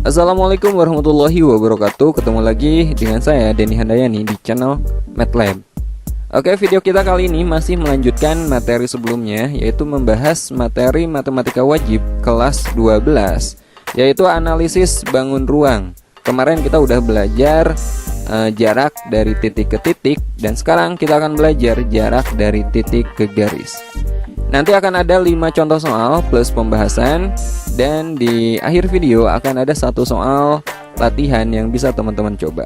Assalamualaikum warahmatullahi wabarakatuh. Ketemu lagi dengan saya Denny Handayani di channel MATLAB. Oke, video kita kali ini masih melanjutkan materi sebelumnya, yaitu membahas materi matematika wajib kelas 12, yaitu analisis bangun ruang. Kemarin kita udah belajar jarak dari titik ke titik, dan sekarang kita akan belajar jarak dari titik ke garis. Nanti akan ada 5 contoh soal plus pembahasan, dan di akhir video akan ada 1 soal latihan yang bisa teman-teman coba.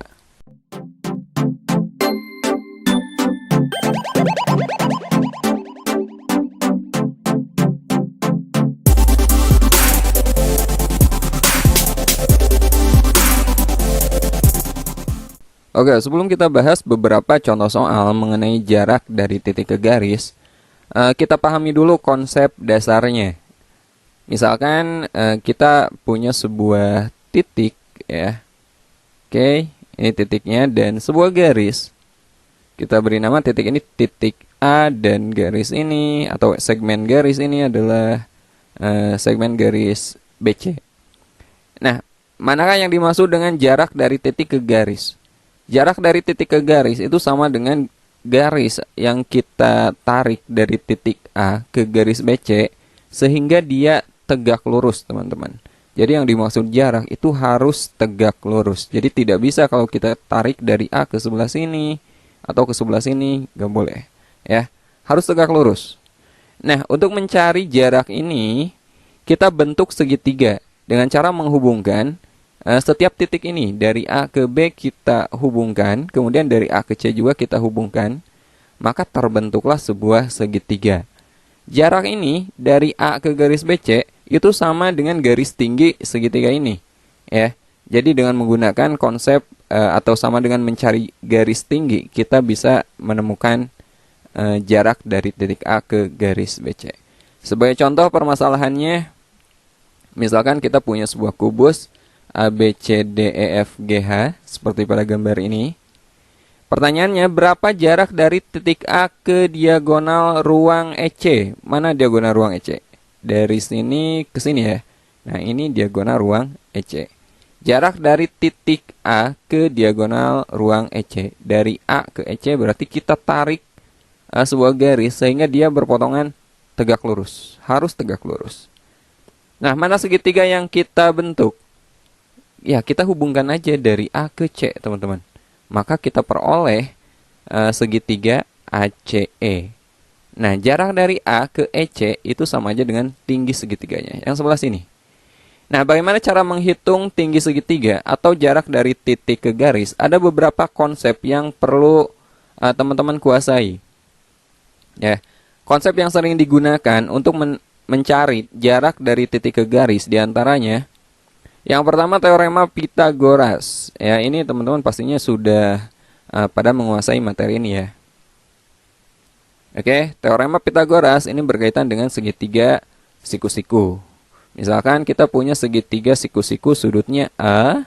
Oke, sebelum kita bahas beberapa contoh soal mengenai jarak dari titik ke garis, kita pahami dulu konsep dasarnya. Misalkan kita punya sebuah titik, ya. Oke, ini titiknya dan sebuah garis. Kita beri nama titik ini titik A, dan garis ini atau segmen garis ini adalah segmen garis BC. Nah, manakah yang dimaksud dengan jarak dari titik ke garis? Jarak dari titik ke garis itu sama dengan garis yang kita tarik dari titik A ke garis BC sehingga dia tegak lurus, teman-teman. Jadi yang dimaksud jarak itu harus tegak lurus. Jadi tidak bisa kalau kita tarik dari A ke sebelah sini atau ke sebelah sini, nggak boleh, ya. Harus tegak lurus. Nah, untuk mencari jarak ini kita bentuk segitiga dengan cara menghubungkan setiap titik ini. Dari A ke B kita hubungkan, kemudian dari A ke C juga kita hubungkan, maka terbentuklah sebuah segitiga. Jarak ini dari A ke garis BC itu sama dengan garis tinggi segitiga ini, ya. Jadi dengan menggunakan konsep atau sama dengan mencari garis tinggi, kita bisa menemukan jarak dari titik A ke garis BC. Sebagai contoh permasalahannya, misalkan kita punya sebuah kubus A, B, C, D, E, F, G, H seperti pada gambar ini. Pertanyaannya, berapa jarak dari titik A ke diagonal ruang EC? Mana diagonal ruang EC? Dari sini ke sini, ya. Nah, ini diagonal ruang EC. Jarak dari titik A ke diagonal ruang EC. Dari A ke EC berarti kita tarik sebuah garis sehingga dia berpotongan tegak lurus. Harus tegak lurus. Nah, mana segitiga yang kita bentuk? Ya, kita hubungkan aja dari A ke C, teman-teman. Maka kita peroleh segitiga ACE. Nah, jarak dari A ke EC itu sama aja dengan tinggi segitiganya, yang sebelah sini. Nah, bagaimana cara menghitung tinggi segitiga atau jarak dari titik ke garis? Ada beberapa konsep yang perlu teman-teman kuasai. Ya, konsep yang sering digunakan untuk mencari jarak dari titik ke garis diantaranya, yang pertama teorema Pythagoras. Ya, ini teman-teman pastinya sudah pada menguasai materi ini, ya. Oke, teorema Pythagoras ini berkaitan dengan segitiga siku-siku. Misalkan kita punya segitiga siku-siku sudutnya A,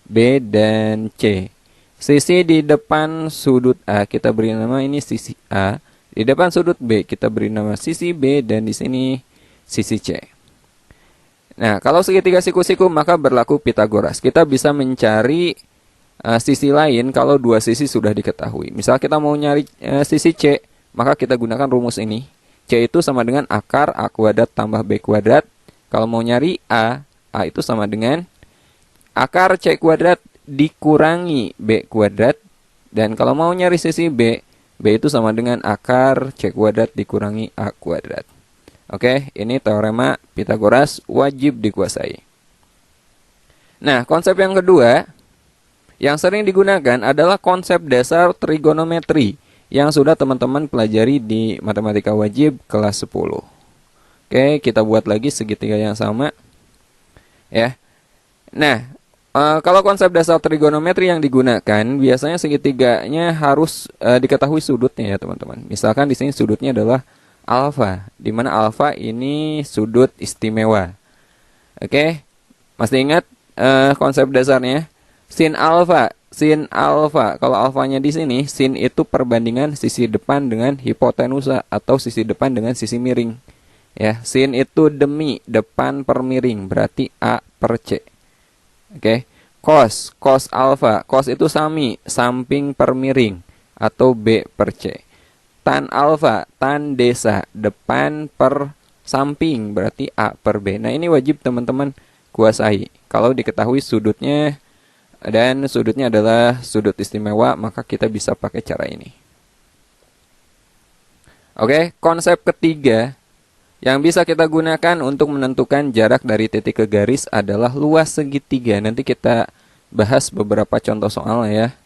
B, dan C. Sisi di depan sudut A kita beri nama ini sisi A. Di depan sudut B kita beri nama sisi B, dan di sini sisi C. Nah, kalau segitiga siku-siku maka berlaku Pythagoras. Kita bisa mencari sisi lain kalau dua sisi sudah diketahui. Misal kita mau nyari sisi C, maka kita gunakan rumus ini. C itu sama dengan akar A kuadrat tambah B kuadrat. Kalau mau nyari A itu sama dengan akar C kuadrat dikurangi B kuadrat. Dan kalau mau nyari sisi B, B itu sama dengan akar C kuadrat dikurangi A kuadrat. Oke, ini teorema Pythagoras wajib dikuasai. Nah, konsep yang kedua yang sering digunakan adalah konsep dasar trigonometri yang sudah teman-teman pelajari di matematika wajib kelas 10. Oke, kita buat lagi segitiga yang sama, ya. Nah, kalau konsep dasar trigonometri yang digunakan, biasanya segitiganya harus diketahui sudutnya, ya, teman-teman. Misalkan di sini sudutnya adalah alfa, di mana alfa ini sudut istimewa. Oke, masih ingat konsep dasarnya? Sin alfa, kalau alfanya di sini, sin itu perbandingan sisi depan dengan hipotenusa atau sisi depan dengan sisi miring. Ya, sin itu demi, depan per miring, berarti A per C. Oke. Cos, cos alfa. Cos itu sami, samping per miring atau B per C. Tan alfa, tan desa, depan per samping, berarti A per B. Nah, ini wajib teman-teman kuasai. Kalau diketahui sudutnya dan sudutnya adalah sudut istimewa, maka kita bisa pakai cara ini. Oke, konsep ketiga yang bisa kita gunakan untuk menentukan jarak dari titik ke garis adalah luas segitiga. Nanti kita bahas beberapa contoh soal ya.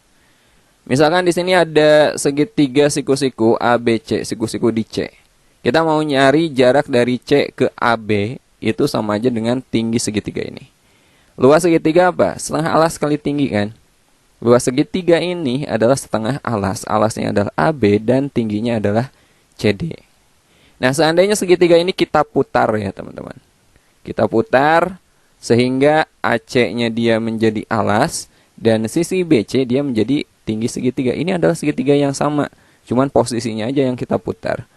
Misalkan di sini ada segitiga siku-siku ABC, siku-siku di C. Kita mau nyari jarak dari C ke AB, itu sama aja dengan tinggi segitiga ini. Luas segitiga apa? Setengah alas kali tinggi kan? Luas segitiga ini adalah setengah alas. Alasnya adalah AB dan tingginya adalah CD. Nah, seandainya segitiga ini kita putar ya teman-teman. Kita putar sehingga AC-nya dia menjadi alas dan sisi BC dia menjadi tinggi segitiga. Ini adalah segitiga yang sama, cuman posisinya aja yang kita putar.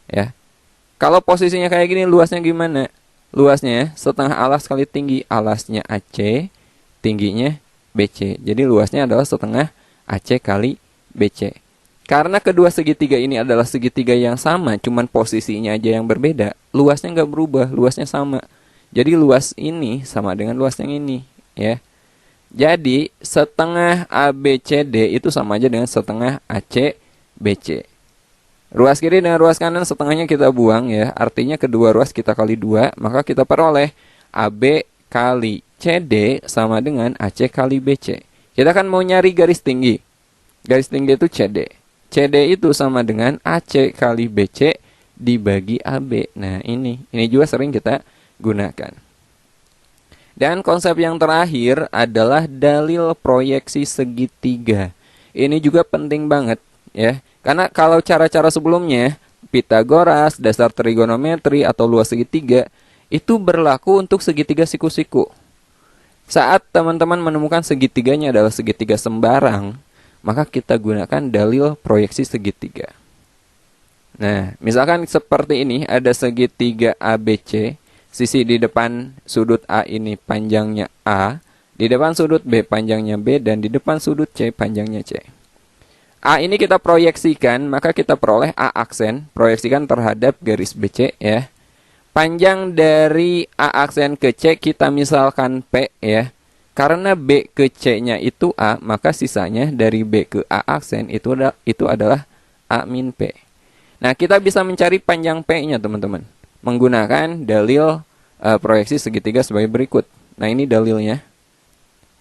Ya. Kalau posisinya kayak gini, luasnya gimana? Luasnya setengah alas kali tinggi, alasnya AC, tingginya BC. Jadi luasnya adalah setengah AC kali BC. Karena kedua segitiga ini adalah segitiga yang sama, cuman posisinya aja yang berbeda, luasnya nggak berubah, luasnya sama. Jadi luas ini sama dengan luas yang ini, ya. Jadi setengah ABCD itu sama aja dengan setengah ACBC. Ruas kiri dengan ruas kanan setengahnya kita buang ya. Artinya kedua ruas kita kali 2, maka kita peroleh AB kali CD sama dengan AC kali BC. Kita kan mau nyari garis tinggi. Garis tinggi itu CD. CD itu sama dengan AC kali BC dibagi AB. Nah, ini juga sering kita gunakan. Dan konsep yang terakhir adalah dalil proyeksi segitiga. Ini juga penting banget ya. Karena kalau cara-cara sebelumnya, Pitagoras, dasar trigonometri atau luas segitiga, itu berlaku untuk segitiga siku-siku. Saat teman-teman menemukan segitiganya adalah segitiga sembarang, maka kita gunakan dalil proyeksi segitiga. Nah, misalkan seperti ini, ada segitiga ABC. Sisi di depan sudut A ini panjangnya A, di depan sudut B panjangnya B, dan di depan sudut C panjangnya C. A ini kita proyeksikan, maka kita peroleh A aksen, proyeksikan terhadap garis BC ya. Panjang dari A aksen ke C kita misalkan P ya. Karena B ke C-nya itu A, maka sisanya dari B ke A aksen itu adalah A min P. Nah, kita bisa mencari panjang P-nya teman-teman menggunakan dalil proyeksi segitiga sebagai berikut. Nah, ini dalilnya.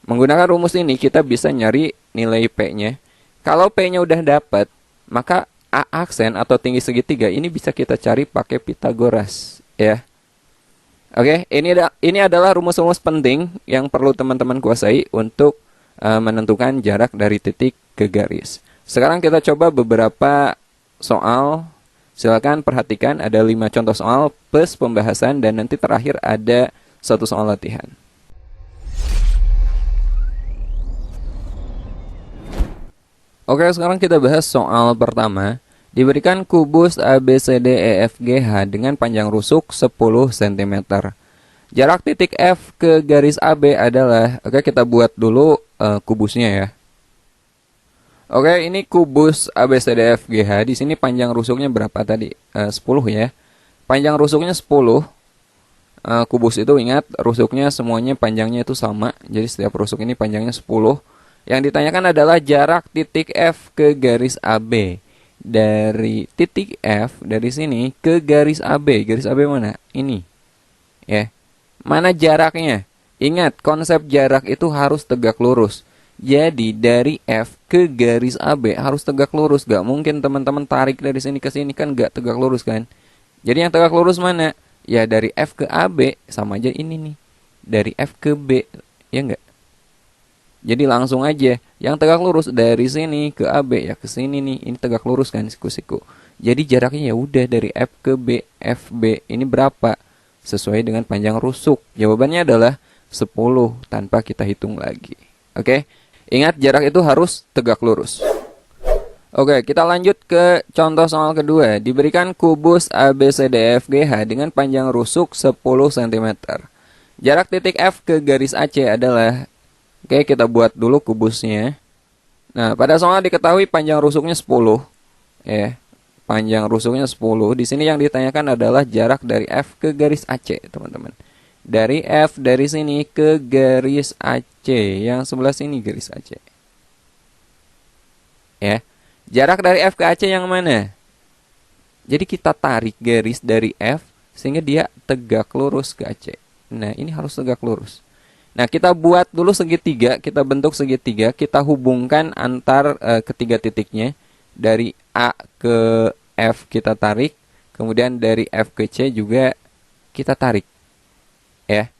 Menggunakan rumus ini kita bisa nyari nilai P-nya. Kalau P-nya udah dapat, maka A aksen atau tinggi segitiga ini bisa kita cari pakai Pitagoras, ya. Oke, ini adalah rumus-rumus penting yang perlu teman-teman kuasai untuk menentukan jarak dari titik ke garis. Sekarang kita coba beberapa soal. Silakan perhatikan, ada 5 contoh soal plus pembahasan dan nanti terakhir ada 1 soal latihan. Oke, sekarang kita bahas soal pertama. Diberikan kubus ABCDEFGH dengan panjang rusuk 10 cm. Jarak titik F ke garis AB adalah, oke kita buat dulu kubusnya ya. Oke, ini kubus ABCDEFGH. Di sini panjang rusuknya berapa tadi? 10 ya. Panjang rusuknya 10. Kubus itu ingat, rusuknya semuanya panjangnya itu sama. Jadi setiap rusuk ini panjangnya 10. Yang ditanyakan adalah jarak titik F ke garis AB. Dari titik F, dari sini ke garis AB. Garis AB mana? Ini. Ya. Mana jaraknya? Ingat, konsep jarak itu harus tegak lurus. Jadi dari F ke garis AB harus tegak lurus. Gak mungkin teman-teman tarik dari sini ke sini, kan gak tegak lurus kan. Jadi yang tegak lurus mana? Ya dari F ke AB sama aja ini nih. Dari F ke B, ya enggak? Jadi langsung aja. Yang tegak lurus dari sini ke AB ya ke sini nih. Ini tegak lurus kan siku-siku. Jadi jaraknya ya udah dari F ke B, FB. Ini berapa? Sesuai dengan panjang rusuk. Jawabannya adalah 10 tanpa kita hitung lagi. Oke? Ingat, jarak itu harus tegak lurus. Oke, kita lanjut ke contoh soal kedua. Diberikan kubus ABCDEFGH dengan panjang rusuk 10 cm. Jarak titik F ke garis AC adalah, Oke, kita buat dulu kubusnya. Nah, pada soal diketahui panjang rusuknya 10, ya. Panjang rusuknya 10. Di sini yang ditanyakan adalah jarak dari F ke garis AC, teman-teman. Dari F dari sini ke garis AC, yang sebelah sini garis AC. Ya. Jarak dari F ke AC yang mana? Jadi kita tarik garis dari F sehingga dia tegak lurus ke AC. Nah, ini harus tegak lurus. Nah, kita buat dulu segitiga, kita bentuk segitiga, kita hubungkan antar ketiga titiknya. Dari A ke F kita tarik, kemudian dari F ke C juga kita tarik, ya.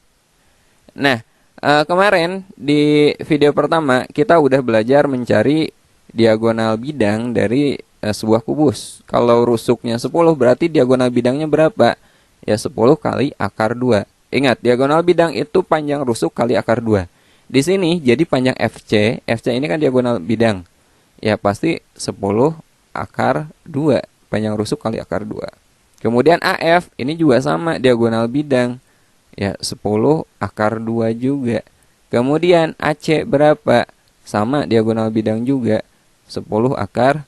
Nah, kemarin di video pertama kita udah belajar mencari diagonal bidang dari sebuah kubus. Kalau rusuknya 10 berarti diagonal bidangnya berapa? Ya 10 kali akar 2. Ingat, diagonal bidang itu panjang rusuk kali akar 2. Di sini jadi panjang FC. FC ini kan diagonal bidang. Ya pasti 10 akar 2. Panjang rusuk kali akar 2. Kemudian AF ini juga sama diagonal bidang. Ya 10 akar 2 juga. Kemudian AC berapa? Sama diagonal bidang juga. 10 akar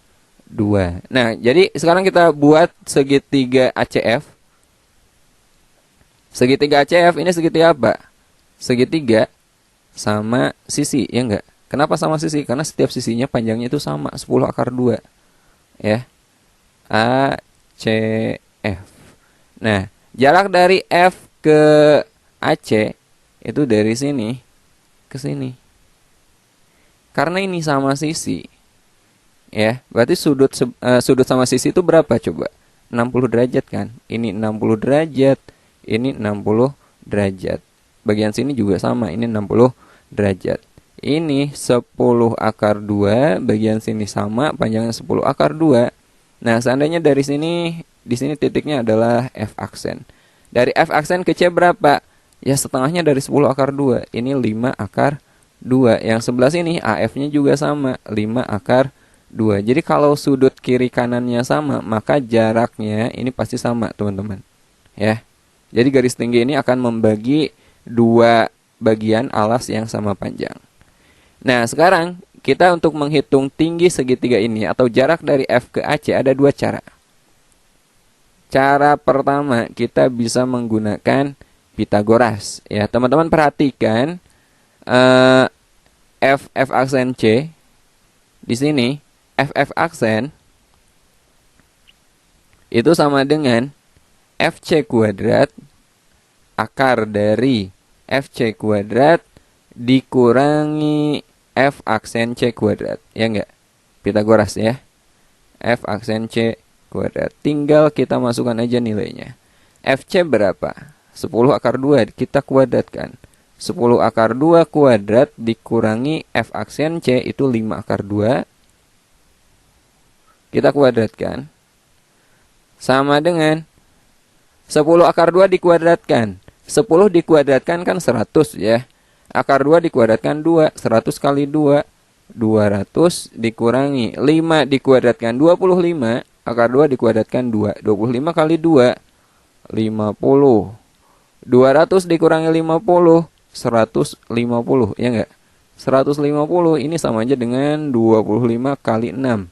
2. Nah, jadi sekarang kita buat segitiga ACF. Segitiga ACF ini segitiga apa? Segitiga sama sisi, ya enggak? Kenapa sama sisi? Karena setiap sisinya panjangnya itu sama, 10 akar 2. Ya. ACF. Nah, jarak dari F ke AC itu dari sini ke sini. Karena ini sama sisi, ya, berarti sudut sama sisi itu berapa coba? 60 derajat kan? Ini 60 derajat, ini 60 derajat. Bagian sini juga sama, ini 60 derajat. Ini 10 akar 2, bagian sini sama, panjangnya 10 akar 2. Nah, seandainya dari sini, di sini titiknya adalah F aksen. Dari F aksen ke C berapa? Ya setengahnya dari 10 akar 2. Ini 5 akar 2. Yang sebelah sini AF-nya juga sama, 5 akar 2. Jadi kalau sudut kiri kanannya sama, maka jaraknya ini pasti sama, teman-teman. Ya. Jadi garis tinggi ini akan membagi dua bagian alas yang sama panjang. Nah, sekarang kita untuk menghitung tinggi segitiga ini atau jarak dari F ke AC ada dua cara. Cara pertama, kita bisa menggunakan Pitagoras. Ya, teman-teman perhatikan F aksen C di sini, F aksen itu sama dengan FC kuadrat akar dari FC kuadrat dikurangi F aksen C kuadrat. Ya enggak? Pitagoras ya. F aksen C kuadrat. Tinggal kita masukkan aja nilainya. FC berapa? 10 akar 2 kita kuadratkan. 10 akar 2 kuadrat dikurangi F aksen C itu 5 akar 2. Kita kuadratkan. Sama dengan 10 akar 2 dikuadratkan. 10 dikuadratkan kan 100 ya. Akar 2 dikuadratkan 2. 100 kali 2. 200 dikurangi 5 dikuadratkan 25. Akar 2 dikuadratkan 2. 25 kali 2. 50. 200 dikurangi 50. 150. Ya enggak? 150 ini sama aja dengan 25 kali 6.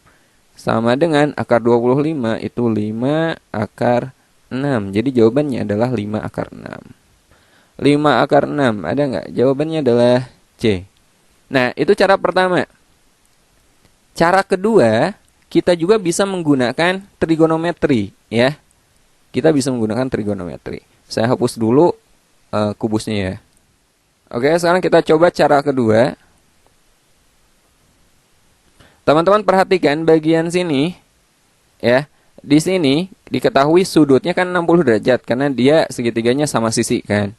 Sama dengan akar 25 itu 5 akar 6. Jadi jawabannya adalah 5 akar 6. 5 akar 6. Ada nggak? Jawabannya adalah C. Nah, itu cara pertama. Cara kedua, kita juga bisa menggunakan trigonometri. Ya, kita bisa menggunakan trigonometri. Saya hapus dulu kubusnya ya. Oke, sekarang kita coba cara kedua. Teman-teman perhatikan bagian sini. Ya. Di sini diketahui sudutnya kan 60 derajat karena dia segitiganya sama sisi kan.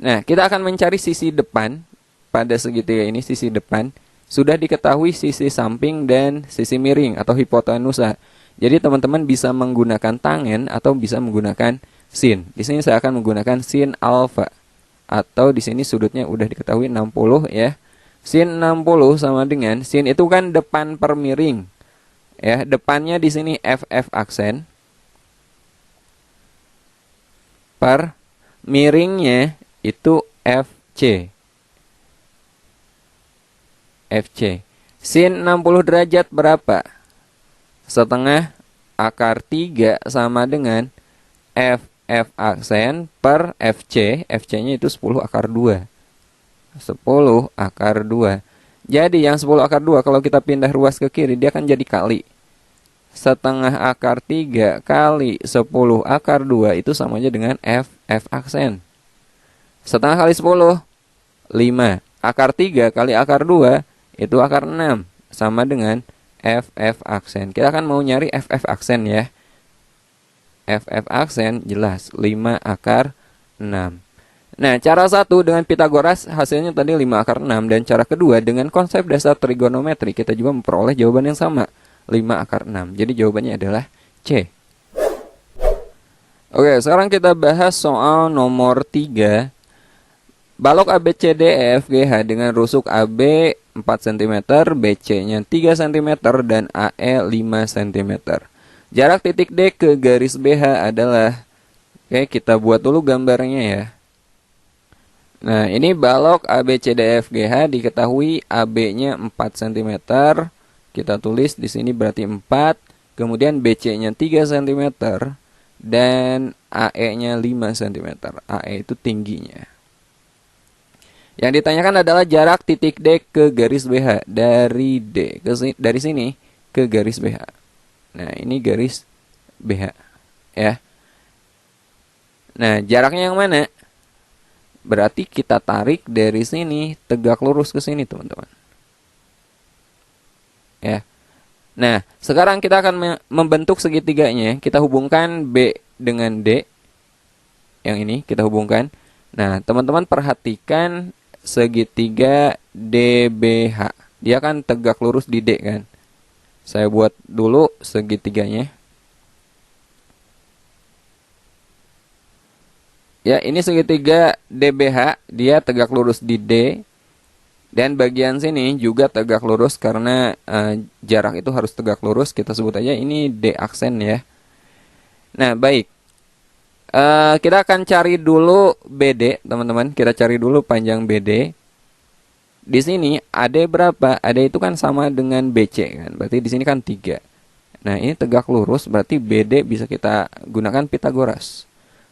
Nah, kita akan mencari sisi depan pada segitiga ini, sisi depan. Sudah diketahui sisi samping dan sisi miring atau hipotenusa. Jadi teman-teman bisa menggunakan tangen atau bisa menggunakan sin. Di sini saya akan menggunakan sin alfa. Atau di sini sudutnya udah diketahui 60 ya. Sin 60 sama dengan sin itu kan depan per miring. Ya, depannya di sini FF aksen per miringnya itu FC. FC. Sin 60 derajat berapa? Setengah akar 3 sama dengan F aksen per FC. FC-nya itu 10 akar 2. 10 akar 2. Jadi yang 10 akar 2 kalau kita pindah ruas ke kiri dia akan jadi kali. Setengah akar 3 kali 10 akar 2 itu sama aja dengan F aksen. Setengah kali 10, 5. Akar 3 kali akar 2 itu akar 6. Sama dengan F aksen. Kita akan mau nyari F aksen ya. F aksen jelas 5 akar 6. Nah, cara satu dengan Pitagoras hasilnya tadi 5 akar 6. Dan cara kedua dengan konsep dasar trigonometri kita juga memperoleh jawaban yang sama, 5 akar 6. Jadi jawabannya adalah C. Oke, sekarang kita bahas soal nomor 3. Balok ABCDEFGH dengan rusuk AB 4 cm, BC-nya 3 cm, dan AE 5 cm. Jarak titik D ke garis BH adalah, oke, kita buat dulu gambarnya ya. Nah, ini balok ABCDEFGH diketahui AB-nya 4 cm. Kita tulis di sini berarti 4, kemudian BC-nya 3 cm dan AE-nya 5 cm. AE itu tingginya. Yang ditanyakan adalah jarak titik D ke garis BH dari dari sini ke garis BH. Nah, ini garis BH ya. Nah, jaraknya yang mana? Berarti kita tarik dari sini tegak lurus ke sini, teman-teman. Ya. Nah, sekarang kita akan membentuk segitiganya. Kita hubungkan B dengan D. Yang ini kita hubungkan. Nah, teman-teman perhatikan segitiga DBH. Dia kan tegak lurus di D kan. Saya buat dulu segitiganya. Ya, ini segitiga DBH. Dia tegak lurus di D. Dan bagian sini juga tegak lurus karena jarak itu harus tegak lurus. Kita sebut aja ini D aksen ya. Nah, baik. Kita akan cari dulu BD, teman-teman. Kita cari dulu panjang BD. Di sini AD berapa? AD itu kan sama dengan BC kan. Berarti di sini kan 3. Nah, ini tegak lurus, berarti BD bisa kita gunakan Pitagoras.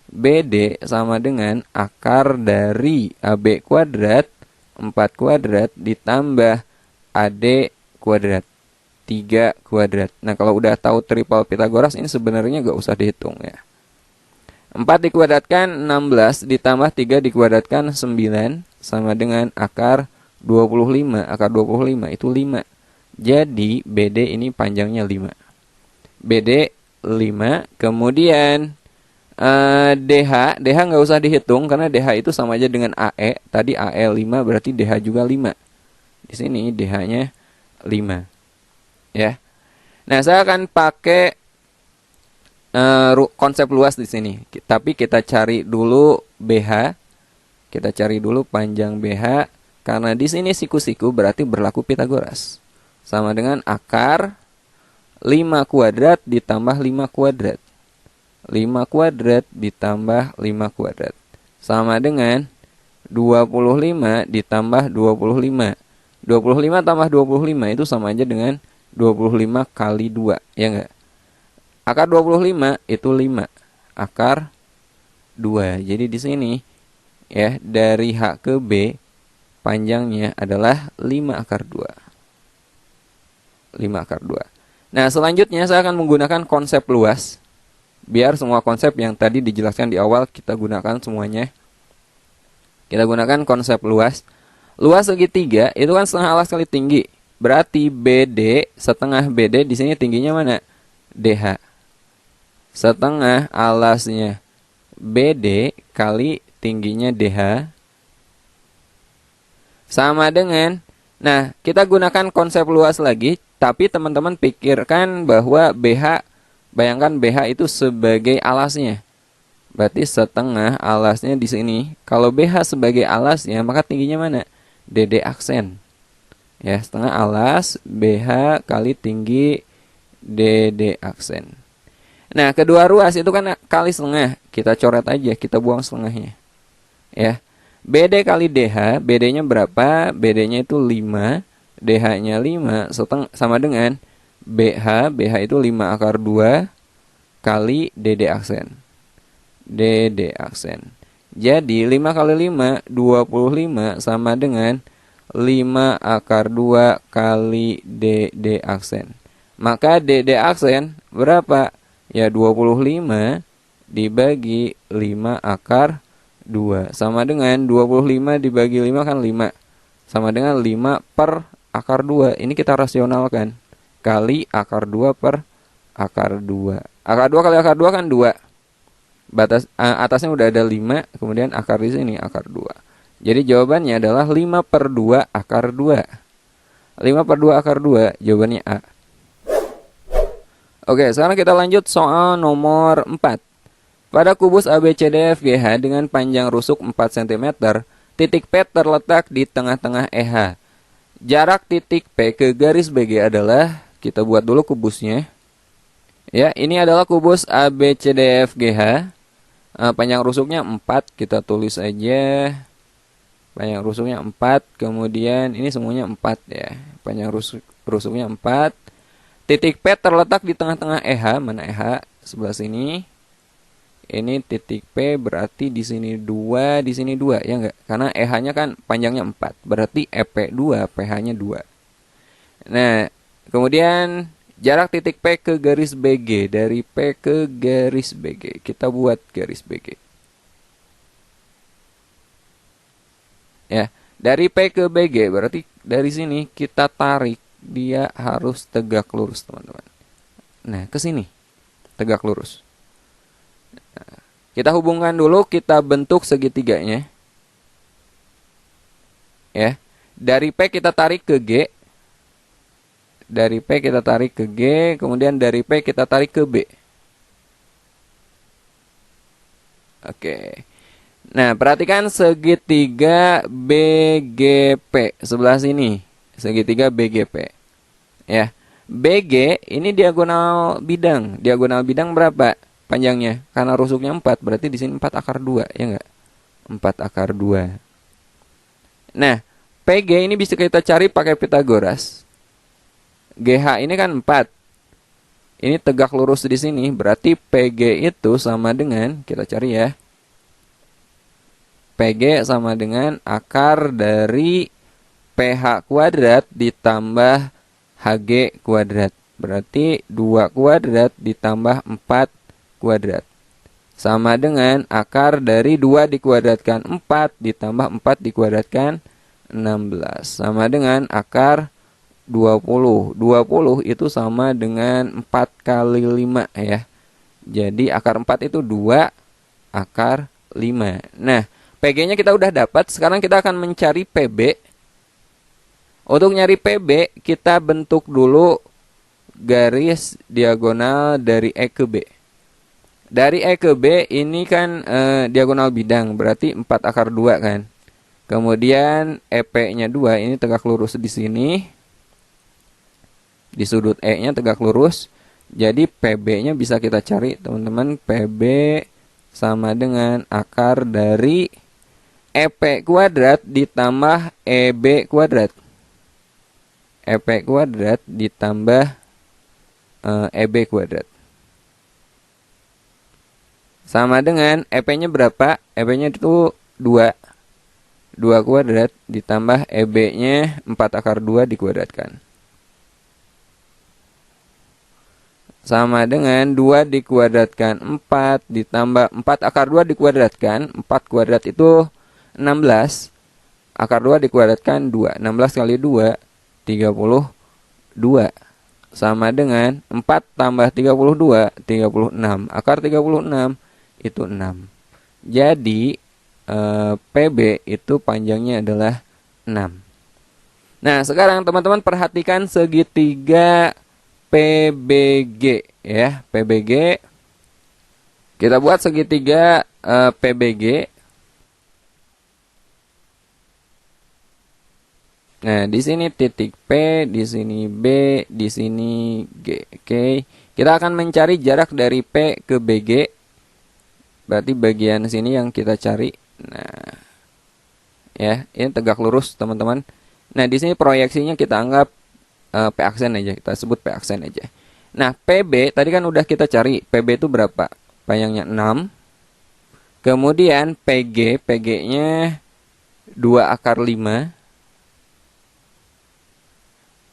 BD sama dengan akar dari AB kuadrat 4 kuadrat ditambah AD kuadrat 3 kuadrat. Nah, kalau udah tahu triple Pitagoras ini sebenarnya gak usah dihitung ya. 4 dikuadratkan 16 ditambah 3 dikuadratkan 9 sama dengan akar 25. Akar 25 itu 5. Jadi BD ini panjangnya 5. BD 5. Kemudian DH nggak usah dihitung karena DH itu sama aja dengan AE. Tadi AE 5 berarti DH juga 5. Di sini DH-nya 5. Ya. Nah, saya akan pakai konsep luas di sini. Tapi kita cari dulu BH. Kita cari dulu panjang BH karena di sini siku-siku berarti berlaku Pitagoras. Sama dengan akar 5 kuadrat ditambah 5 kuadrat. 5 kuadrat ditambah 5 kuadrat. Sama dengan 25 ditambah 25. 25 tambah 25 itu sama aja dengan 25 kali 2. Ya enggak? Akar 25 itu 5. Akar 2. Jadi di sini ya dari H ke B panjangnya adalah 5 akar 2. 5 akar 2. Nah, selanjutnya saya akan menggunakan konsep luas. Biar semua konsep yang tadi dijelaskan di awal kita gunakan semuanya. Kita gunakan konsep luas. Luas segitiga itu kan setengah alas kali tinggi. Berarti BD setengah BD di sini tingginya mana? DH. Setengah alasnya BD kali tingginya DH sama dengan, nah kita gunakan konsep luas lagi, tapi teman-teman pikirkan bahwa BH, bayangkan BH itu sebagai alasnya. Berarti setengah alasnya di sini. Kalau BH sebagai alasnya, maka tingginya mana? DD aksen. Ya, setengah alas BH kali tinggi DD aksen. Nah, kedua ruas itu kan kali setengah. Kita coret aja, kita buang setengahnya. Ya. BD kali DH, BD-nya berapa? BD-nya itu 5. DH-nya 5 sama dengan BH itu 5 akar 2 kali DD aksen. DD aksen. Jadi 5 kali 5, 25 sama dengan 5 akar 2 kali DD aksen. Maka DD aksen berapa? Ya 25 dibagi 5 akar 2. Sama dengan 25 dibagi 5 kan 5. Sama dengan 5 per akar 2. Ini kita rasionalkan. Kali akar 2 per akar 2. Akar 2 kali akar 2 kan 2. Atasnya udah ada 5, kemudian akar di sini akar 2. Jadi jawabannya adalah 5 per 2 akar 2. 5 per 2 akar 2, jawabannya A. Oke, sekarang kita lanjut soal nomor 4. Pada kubus ABCDFGH dengan panjang rusuk 4 cm, titik P terletak di tengah-tengah EH. Jarak titik P ke garis BG adalah, kita buat dulu kubusnya. Ya, ini adalah kubus ABCDFGH. Panjang rusuknya 4, kita tulis aja. Panjang rusuknya 4, kemudian ini semuanya 4 ya. Panjang rusuknya 4. Titik P terletak di tengah-tengah EH, mana EH? Sebelah sini. Ini titik P berarti di sini 2, di sini 2, ya enggak? Karena EH-nya kan panjangnya 4, berarti EP 2, PH-nya 2. Nah, kemudian jarak titik P ke garis BG, dari P ke garis BG. Kita buat garis BG. Ya, dari P ke BG berarti dari sini kita tarik, dia harus tegak lurus, teman-teman. Nah, ke sini tegak lurus. Nah, kita hubungkan dulu, kita bentuk segitiganya. Ya, dari P kita tarik ke G. Dari P kita tarik ke G, kemudian dari P kita tarik ke B. Oke. Nah, perhatikan segitiga BGP sebelah sini. Segitiga BGP. Ya. BG ini diagonal bidang. Diagonal bidang berapa panjangnya? Karena rusuknya 4, berarti di sini 4 akar 2, ya enggak? 4 akar 2. Nah, PG ini bisa kita cari pakai Pitagoras. GH ini kan 4. Ini tegak lurus di sini, berarti PG itu sama dengan, kita cari ya. PG sama dengan akar dari PH kuadrat ditambah HG kuadrat. Berarti 2 kuadrat ditambah 4 kuadrat. Sama dengan akar dari 2 dikuadratkan 4 ditambah 4 dikuadratkan 16. Sama dengan akar 20. 20 itu sama dengan 4 kali 5 ya. Jadi akar 4 itu 2 akar 5. Nah, PG-nya kita udah dapat. Sekarang kita akan mencari PB. Untuk nyari PB, kita bentuk dulu garis diagonal dari E ke B. Dari E ke B ini kan diagonal bidang, berarti 4 akar 2 kan. Kemudian EP-nya 2, ini tegak lurus di sini. Di sudut E-nya tegak lurus. Jadi PB-nya bisa kita cari, teman-teman. PB sama dengan akar dari EP kuadrat ditambah EB kuadrat. EP kuadrat ditambah EB kuadrat. Sama dengan EP-nya berapa? EP-nya itu 2. 2 kuadrat ditambah EB-nya 4 akar 2 dikuadratkan. Sama dengan 2 dikuadratkan 4 ditambah 4 akar 2 dikuadratkan. 4 kuadrat itu 16. Akar 2 dikuadratkan 2. 16 kali 2, 32. Sama dengan 4 tambah 32, 36. Akar 36 itu 6. Jadi PB itu panjangnya adalah 6. Nah, sekarang teman-teman perhatikan segitiga PBG ya. PBG. Kita buat segitiga PBG. Nah, di sini titik P, di sini B, di sini G. Oke. Kita akan mencari jarak dari P ke BG. Berarti bagian sini yang kita cari. Nah, ya, ini tegak lurus, teman-teman. Nah, di sini proyeksinya kita anggap P aksen aja, kita sebut P aksen aja. Nah, PB tadi kan udah kita cari, PB itu berapa? Panjangnya 6. Kemudian PG-nya 2 akar 5.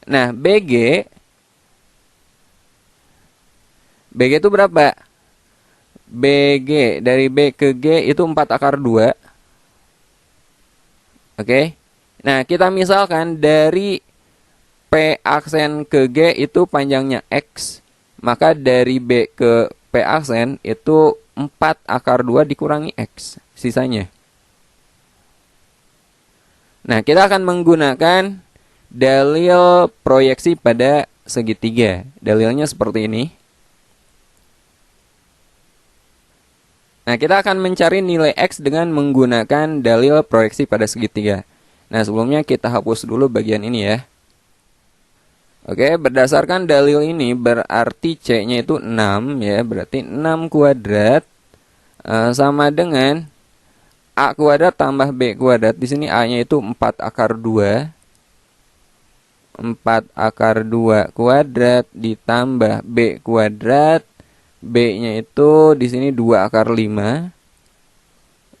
Nah, BG itu berapa? BG dari B ke G itu 4 akar 2. Oke. Nah, kita misalkan dari P aksen ke G itu panjangnya X. Maka dari B ke P aksen itu 4 akar 2 dikurangi X. Sisanya. Nah, kita akan menggunakan dalil proyeksi pada segitiga. Dalilnya seperti ini. Nah, kita akan mencari nilai X dengan menggunakan dalil proyeksi pada segitiga. Nah, sebelumnya kita hapus dulu bagian ini ya. Oke, berdasarkan dalil ini berarti C-nya itu 6 ya. Berarti 6 kuadrat sama dengan A kuadrat tambah B kuadrat. Di sini A-nya itu 4 akar 2. 4 akar 2 kuadrat ditambah B kuadrat. B-nya itu di sini 2 akar 5.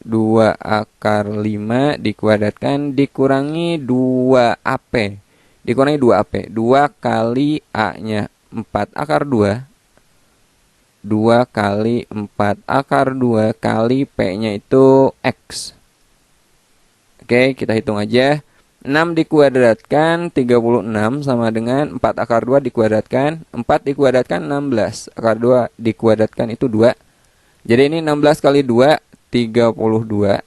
2 akar 5 dikuadratkan dikurangi 2AP. Dikurangi 2AP. 2 kali A-nya 4 akar 2. 2 kali 4 akar 2 kali P-nya itu X. Oke, kita hitung aja. 6 dikuadratkan 36 sama dengan 4 akar 2 dikuadratkan. 4 dikuadratkan 16. Akar 2 dikuadratkan itu 2. Jadi ini 16 kali 2, 32.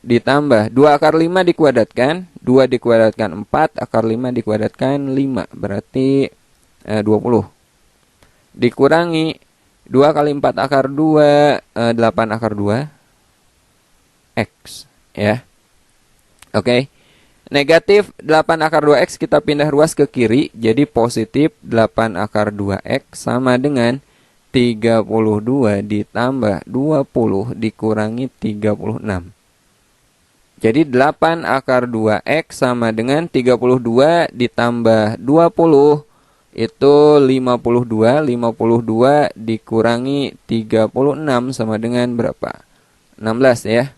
Ditambah 2 akar 5 dikuadratkan. 2 dikuadratkan 4, akar 5 dikuadratkan 5. Berarti 20. Dikurangi 2 kali 4 akar 2, 8 akar 2. X. Ya. Oke. Negatif 8 akar 2X kita pindah ruas ke kiri. Jadi positif 8 akar 2X sama dengan 32 ditambah 20 dikurangi 36. Jadi 8 akar 2X sama dengan 32 ditambah 20 itu 52. 52 dikurangi 36 sama dengan berapa? 16 ya.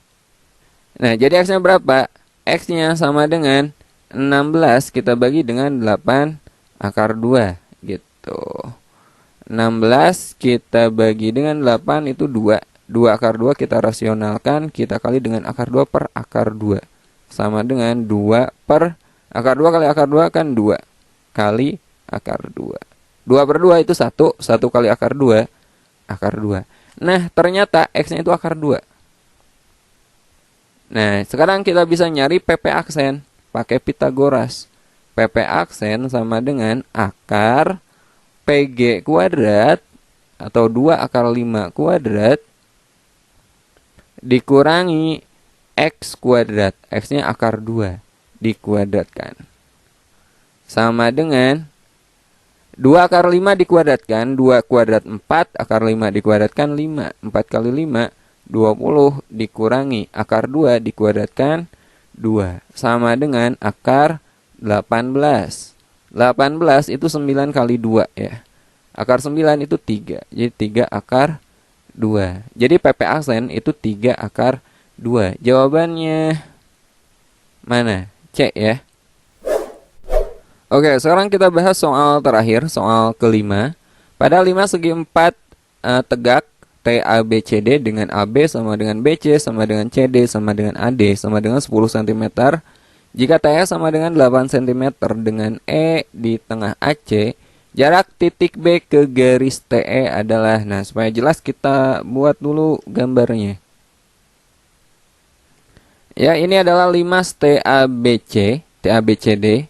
Nah, jadi X-nya berapa? X-nya sama dengan 16 kita bagi dengan 8 akar 2 gitu. 16 kita bagi dengan 8 itu 2. 2 akar 2 kita rasionalkan, kita kali dengan akar 2 per akar 2. Sama dengan 2 per akar 2 kali akar 2 kan 2 kali akar 2. 2 per 2 itu 1. 1 kali akar 2, akar 2. Nah, ternyata X-nya itu akar 2. Nah, sekarang kita bisa nyari PP aksen pakai Pitagoras. PP aksen sama dengan akar PG kuadrat atau 2 akar 5 kuadrat dikurangi X kuadrat. X-nya akar 2 dikuadratkan. Sama dengan 2 akar 5 dikuadratkan. 2 kuadrat 4, akar 5 dikuadratkan 5. 4 kali 5, 20 dikurangi akar 2 dikuadratkan 2. Sama dengan akar 18. 18 itu 9 kali 2 ya. Akar 9 itu 3. Jadi 3 akar 2. Jadi PP aksen itu 3 akar 2. Jawabannya mana? C ya. Oke, sekarang kita bahas soal terakhir, soal kelima. Pada 5 segi 4 tegak TABCD dengan AB sama dengan BC sama dengan CD sama dengan AD sama dengan 10 cm. Jika TE sama dengan 8 cm dengan E di tengah AC, jarak titik B ke garis TE adalah, nah supaya jelas kita buat dulu gambarnya. Ya, ini adalah 5 TABC, TABCD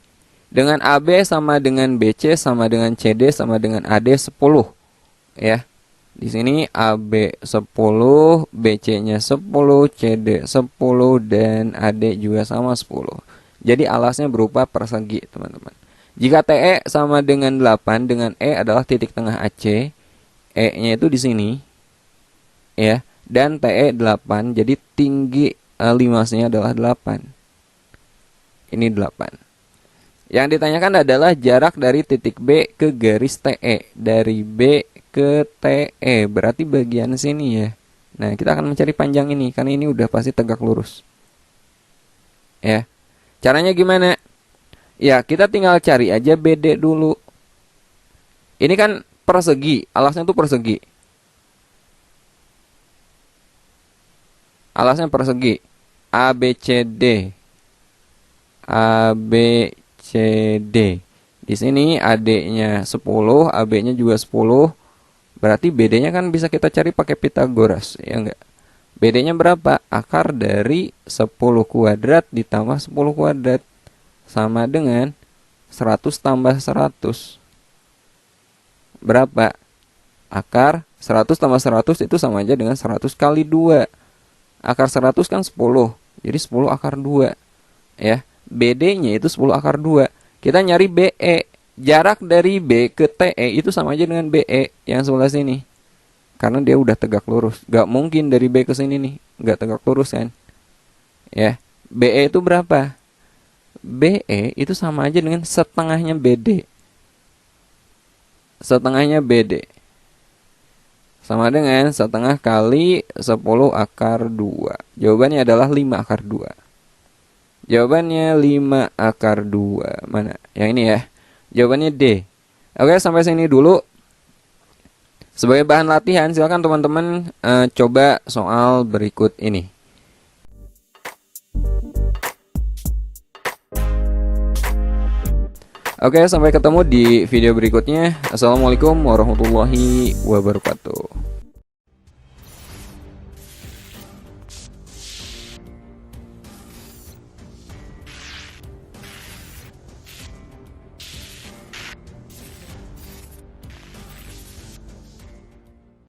dengan AB sama dengan BC sama dengan CD sama dengan AD 10 ya. Di sini AB 10, BC-nya 10, CD 10, dan AD juga sama 10. Jadi alasnya berupa persegi, teman-teman. Jika TE sama dengan 8, dengan E adalah titik tengah AC, E-nya itu di sini, ya, dan TE 8, jadi tinggi limasnya adalah 8. Ini 8. Yang ditanyakan adalah jarak dari titik B ke garis TE. Dari B ke TE, berarti bagian sini ya. Nah, kita akan mencari panjang ini, karena ini udah pasti tegak lurus. Ya, caranya gimana? Ya, kita tinggal cari aja BD dulu. Ini kan persegi, alasnya tuh persegi. Alasnya persegi. ABCD. ABCD. Di sini AD-nya 10, AB-nya juga 10. Berarti BD-nya kan bisa kita cari pakai Pythagoras, ya enggak? BD-nya berapa? Akar dari 10 kuadrat ditambah 10 kuadrat sama dengan 100 tambah 100. Berapa? Akar 100 tambah 100 itu sama aja dengan 100 kali 2. Akar 100 kan 10. Jadi 10 akar 2. Ya, BD-nya itu 10 akar 2. Kita nyari BE. Jarak dari B ke TE itu sama aja dengan BE yang sebelah sini. Karena dia udah tegak lurus. Gak mungkin dari B ke sini nih gak tegak lurus kan. Ya, BE itu berapa? BE itu sama aja dengan setengahnya BD. Setengahnya BD sama dengan setengah kali 10 akar 2. Jawabannya adalah 5 akar 2. Jawabannya 5 akar 2. Mana? Yang ini ya. Jawabannya D. Oke, sampai sini dulu. Sebagai bahan latihan, silakan teman-teman coba soal berikut ini. Oke, sampai ketemu di video berikutnya. Assalamualaikum warahmatullahi wabarakatuh.